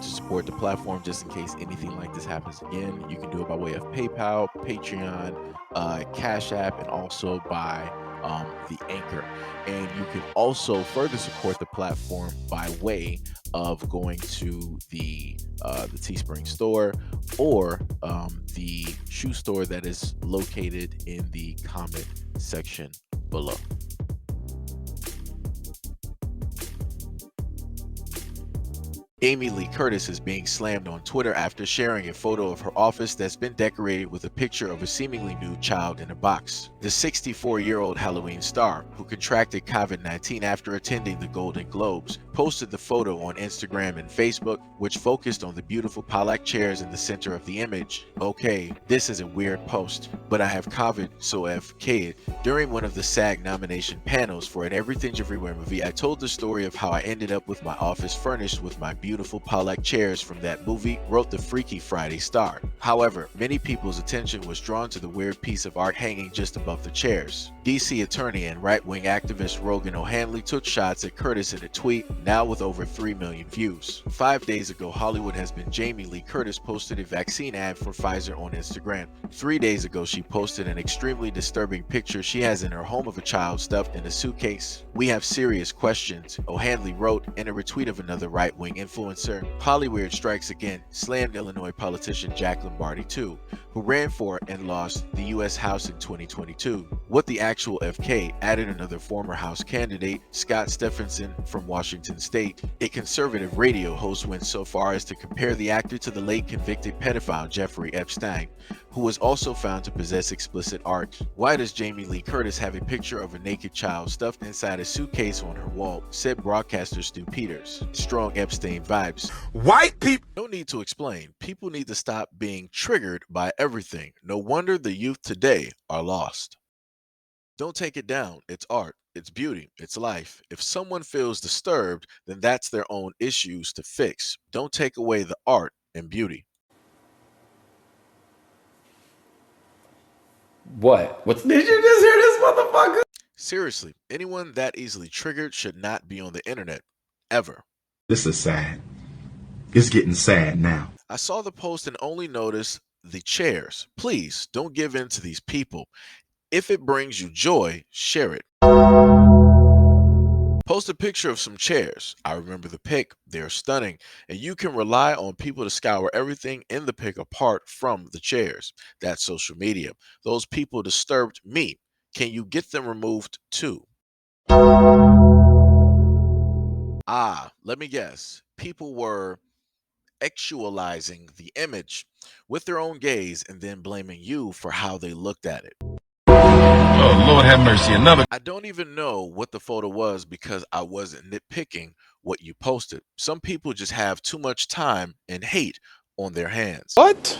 want to support the platform just in case anything like this happens again, you can do it by way of PayPal, Patreon, Cash App, and also by the Anchor. And you can also further support the platform by way of going to the Teespring store or the shoe store that is located in the comment section below. Jamie Lee Curtis is being slammed on Twitter after sharing a photo of her office that's been decorated with a picture of a seemingly nude child in a box. The 64-year-old Halloween star, who contracted COVID-19 after attending the Golden Globes, posted the photo on Instagram and Facebook, which focused on the beautiful Pollack chairs in the center of the image. Okay, this is a weird post, but I have COVID, so FK. During one of the SAG nomination panels for an Everything's Everywhere movie, I told the story of how I ended up with my office furnished with my beautiful Pollack chairs from that movie, wrote the Freaky Friday star. However, many people's attention was drawn to the weird piece of art hanging just above the chairs. DC attorney and right-wing activist Rogan O'Hanley took shots at Curtis in a tweet, now with over 3 million views. 5 days ago, Hollywood has been Jamie Lee Curtis posted a vaccine ad for Pfizer on Instagram. 3 days ago, she posted an extremely disturbing picture she has in her home of a child stuffed in a suitcase. We have serious questions, O'Hanley wrote in a retweet of another right-wing influencer. Hollyweird strikes again, slammed Illinois politician Jack Lombardi too, who ran for and lost the U.S. House in 2022. What the actual FK, added another former House candidate, Scott Stephenson from Washington State. A conservative radio host went so far as to compare the actor to the late convicted pedophile Jeffrey Epstein, who was also found to possess explicit art. Why does Jamie Lee Curtis have a picture of a naked child stuffed inside a suitcase on her wall, said broadcaster Stu Peters. Strong Epstein vibes. White people. No need to explain. People need to stop being triggered by everything. No wonder the youth today are lost. Don't take it down. It's art. It's beauty. It's life. If someone feels disturbed, then that's their own issues to fix. Don't take away the art and beauty. What? Did you just hear this motherfucker? Seriously, anyone that easily triggered should not be on the internet. Ever. This is sad. It's getting sad now. I saw the post and only noticed the chairs. Please don't give in to these people. If it brings you joy, share it. Post a picture of some chairs. I remember the pic. They're stunning, and you can rely on people to scour everything in the pic apart from the chairs. That's social media. Those people disturbed me. Can you get them removed too? Let me guess. People were actualizing the image with their own gaze and then blaming you for how they looked at it. Oh, Lord have mercy. Another. I don't even know what the photo was because I wasn't nitpicking what you posted. Some people just have too much time and hate on their hands. What?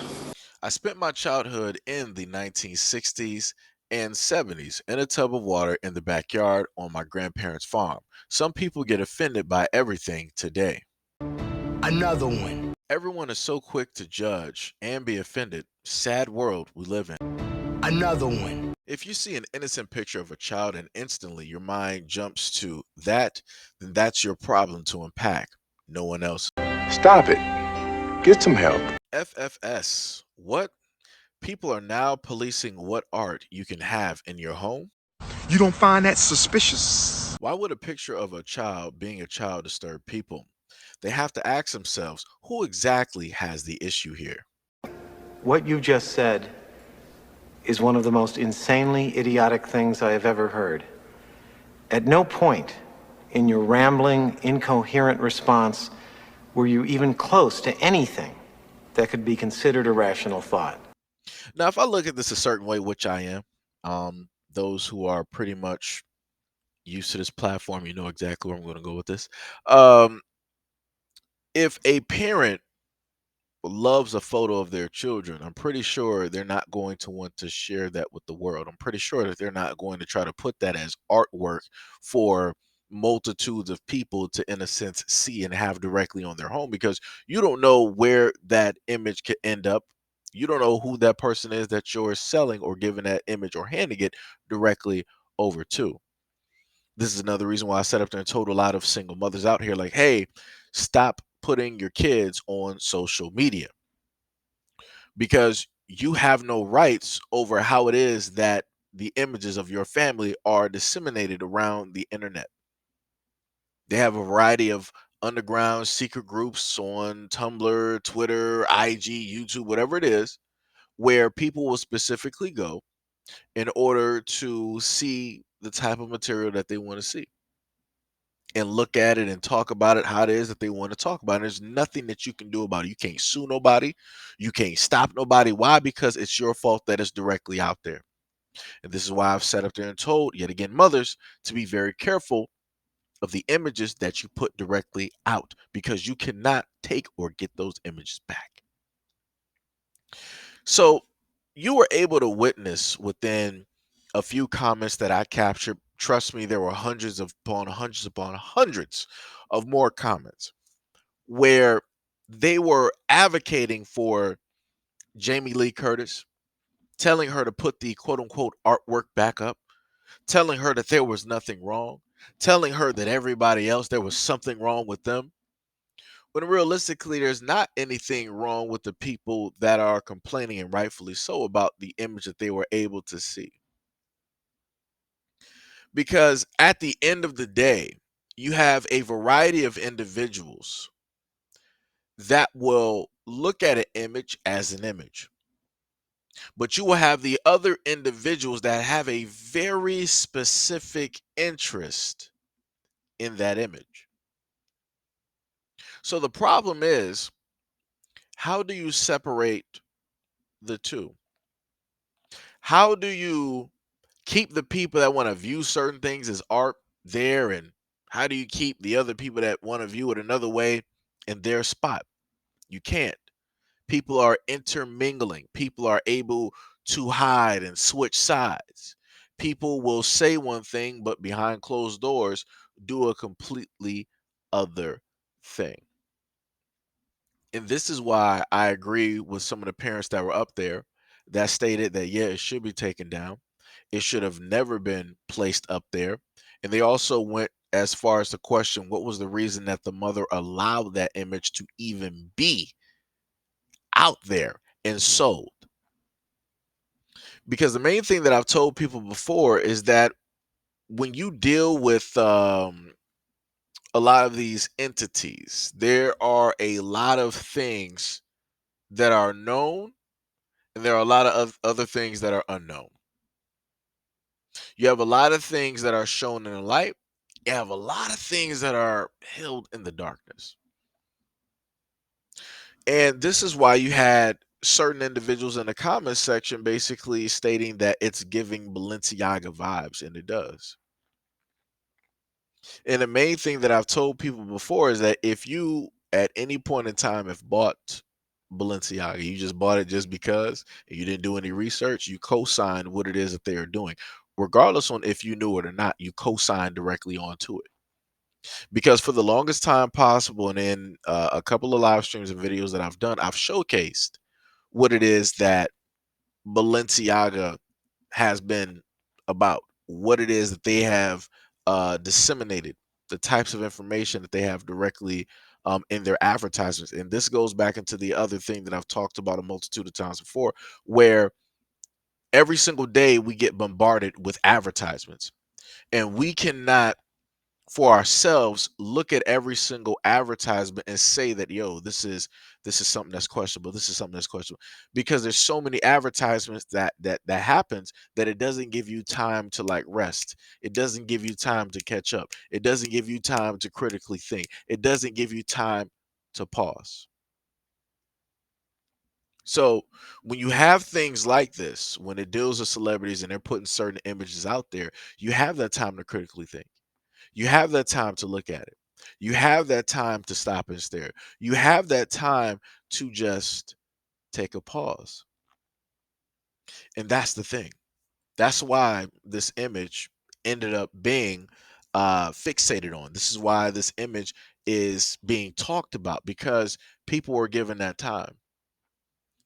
I spent my childhood in the 1960s and 70s in a tub of water in the backyard on my grandparents' farm. Some people get offended by everything today. Another one. Everyone is so quick to judge and be offended. Sad world we live in. Another one. If you see an innocent picture of a child and instantly your mind jumps to that, then that's your problem to unpack, no one else. Stop it. Get some help. FFS. What? People are now policing what art you can have in your home? You don't find that suspicious? Why would a picture of a child being a child disturb people? They have to ask themselves, who exactly has the issue here? What you just said is one of the most insanely idiotic things I have ever heard. At no point in your rambling, incoherent response were you even close to anything that could be considered a rational thought. Now, if I look at this a certain way, which I am, those who are pretty much used to this platform, you know exactly where I'm going to go with this. If a parent loves a photo of their children, I'm pretty sure they're not going to want to share that with the world. I'm pretty sure that they're not going to try to put that as artwork for multitudes of people to, in a sense, see and have directly on their home, because you don't know where that image could end up. You don't know who that person is that you're selling or giving that image or handing it directly over to. This is another reason why I sat up there and told a lot of single mothers out here, like, hey, stop putting your kids on social media, because you have no rights over how it is that the images of your family are disseminated around the internet. They have a variety of underground secret groups on Tumblr, Twitter, IG, YouTube, whatever it is, where people will specifically go in order to see the type of material that they want to see and look at it and talk about it how it is that they want to talk about it. There's nothing that you can do about it. You can't sue nobody. You can't stop nobody. Why? Because it's your fault that it's directly out there. And this is why I've sat up there and told, yet again, mothers to be very careful of the images that you put directly out, because you cannot take or get those images back. So you were able to witness within a few comments that I captured. Trust me, there were hundreds upon hundreds of more comments where they were advocating for Jamie Lee Curtis, telling her to put the quote unquote artwork back up, telling her that there was nothing wrong, telling her that everybody else, there was something wrong with them. When realistically, there's not anything wrong with the people that are complaining, and rightfully so, about the image that they were able to see. Because at the end of the day, you have a variety of individuals that will look at an image as an image. But you will have the other individuals that have a very specific interest in that image. So the problem is, how do you separate the two? How do you keep the people that want to view certain things as art there, and how do you keep the other people that want to view it another way in their spot? You can't. People are intermingling. People are able to hide and switch sides. People will say one thing, but behind closed doors, do a completely other thing. And this is why I agree with some of the parents that were up there that stated that, yeah, it should be taken down. It should have never been placed up there. And they also went as far as to question what was the reason that the mother allowed that image to even be out there and sold. Because the main thing that I've told people before is that when you deal with a lot of these entities, there are a lot of things that are known, and there are a lot of other things that are unknown. You have a lot of things that are shown in the light. You have a lot of things that are held in the darkness. And this is why you had certain individuals in the comments section basically stating that it's giving Balenciaga vibes, and it does. And the main thing that I've told people before is that if you at any point in time have bought Balenciaga, you just bought it just because, and you didn't do any research, you co-signed what it is that they are doing. Regardless on if you knew it or not, you co-signed directly onto it. Because for the longest time possible, and in a couple of live streams and videos that I've done, I've showcased what it is that Balenciaga has been about, what it is that they have disseminated, the types of information that they have directly in their advertisements. And this goes back into the other thing that I've talked about a multitude of times before, where every single day we get bombarded with advertisements, and we cannot for ourselves look at every single advertisement and say that, yo, this is something that's questionable, this is something that's questionable, because there's so many advertisements that happens that it doesn't give you time to like rest. It doesn't give you time to catch up. It doesn't give you time to critically think. It doesn't give you time to pause. So when you have things like this, when it deals with celebrities and they're putting certain images out there, you have that time to critically think. You have that time to look at it. You have that time to stop and stare. You have that time to just take a pause. And that's the thing. That's why this image ended up being fixated on. This is why this image is being talked about, because people were given that time.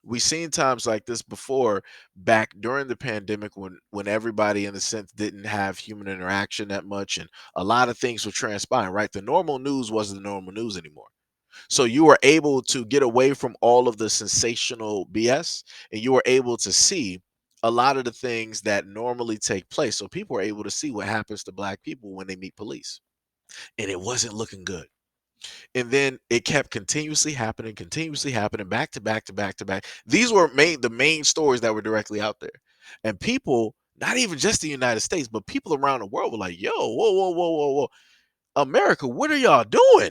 We've seen times like this before, back during the pandemic, when everybody in a sense didn't have human interaction that much, and a lot of things were transpiring, right? The normal news wasn't the normal news anymore. So you were able to get away from all of the sensational BS, and you were able to see a lot of the things that normally take place. So people are able to see what happens to black people when they meet police. And it wasn't looking good. And then it kept continuously happening, back to back to back to back. These were the main stories that were directly out there. And people, not even just the United States, but people around the world were like, yo, whoa, whoa, whoa, whoa, whoa. America, what are y'all doing?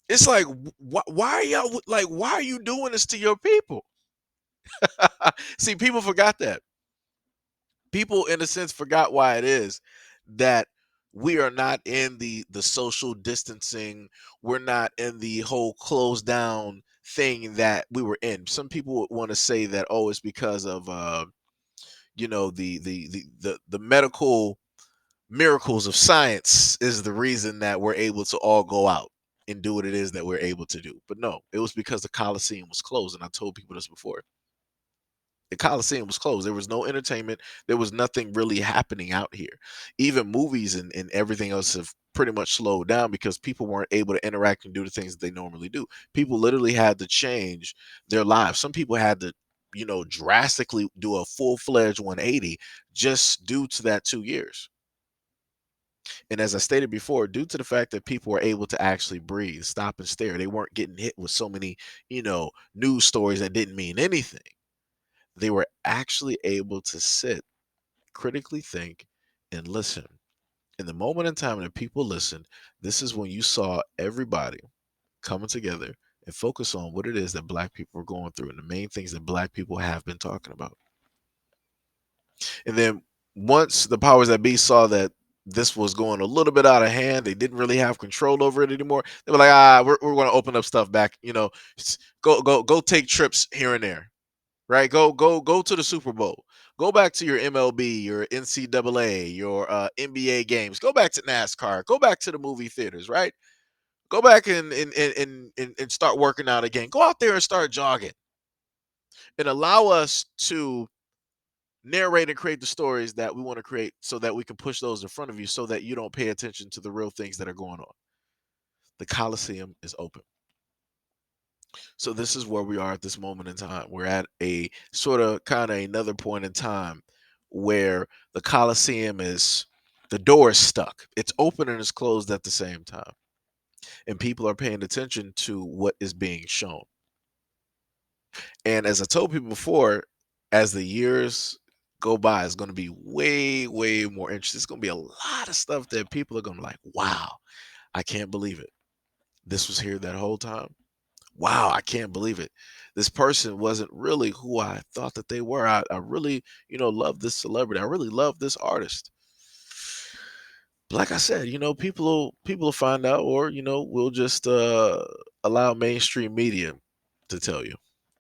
It's like, why are y'all like, why are you doing this to your people? See, people forgot that. People, in a sense, forgot why it is that we are not in the social distancing. We're not in the whole closed down thing that we were in. Some people would want to say that, oh, it's because of the medical miracles of science is the reason that we're able to all go out and do what it is that we're able to do. But no, it was because the Coliseum was closed. And I told people this before. The Coliseum was closed. There was no entertainment. There was nothing really happening out here. Even movies and everything else have pretty much slowed down because people weren't able to interact and do the things that they normally do. People literally had to change their lives. Some people had to, drastically do a full-fledged 180 just due to that 2 years. And as I stated before, due to the fact that people were able to actually breathe, stop and stare, they weren't getting hit with so many, news stories that didn't mean anything. They were actually able to sit, critically think, and listen. In the moment in time that people listened, this is when you saw everybody coming together and focus on what it is that black people are going through and the main things that black people have been talking about. And then once the powers that be saw that this was going a little bit out of hand, they didn't really have control over it anymore. They were like, we're going to open up stuff back. Go take trips here and there, right? Go to the Super Bowl. Go back to your MLB, your NCAA, your NBA games. Go back to NASCAR. Go back to the movie theaters, right? Go back and start working out again. Go out there and start jogging, and allow us to narrate and create the stories that we want to create so that we can push those in front of you so that you don't pay attention to the real things that are going on. The Coliseum is open. So this is where we are at this moment in time. We're at a sort of kind of another point in time where the Coliseum the door is stuck. It's open and it's closed at the same time. And people are paying attention to what is being shown. And as I told people before, as the years go by, it's going to be way, way more interesting. It's going to be a lot of stuff that people are going to be like, wow, I can't believe it. This was here that whole time. Wow, I can't believe it. This person wasn't really who I thought that they were. I really, love this celebrity. I really love this artist. But like I said, people will find out, or we'll just allow mainstream media to tell you.